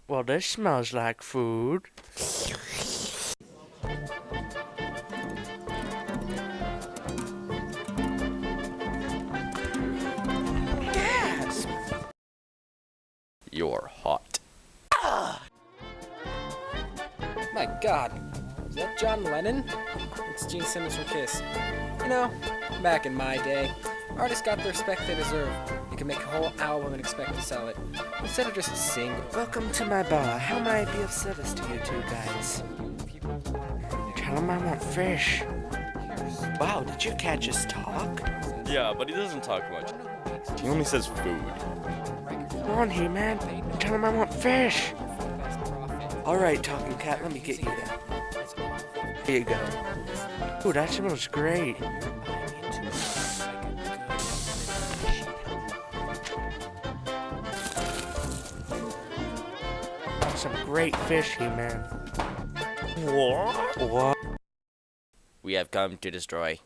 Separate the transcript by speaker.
Speaker 1: Well, this smells like food. Gasp!
Speaker 2: You're hot.
Speaker 3: My God, is that John Lennon? It's Gene Simmons from Kiss. You know, back in my day, artists got the respect they deserve. You can make a whole album and expect to sell it, instead of just a single.
Speaker 1: Welcome to my bar. How may I be of service to you two guys? Tell him I want fish. Wow, did you catch us talk?
Speaker 2: Yeah, but he doesn't talk much. He only says food.
Speaker 1: Come on, He-Man. Tell him I want fish. All right, Talking Cat, let me get you that. Here you go. Ooh, that smells great. Some great fish, He-Man.
Speaker 2: What?
Speaker 1: What?
Speaker 2: We have come to destroy.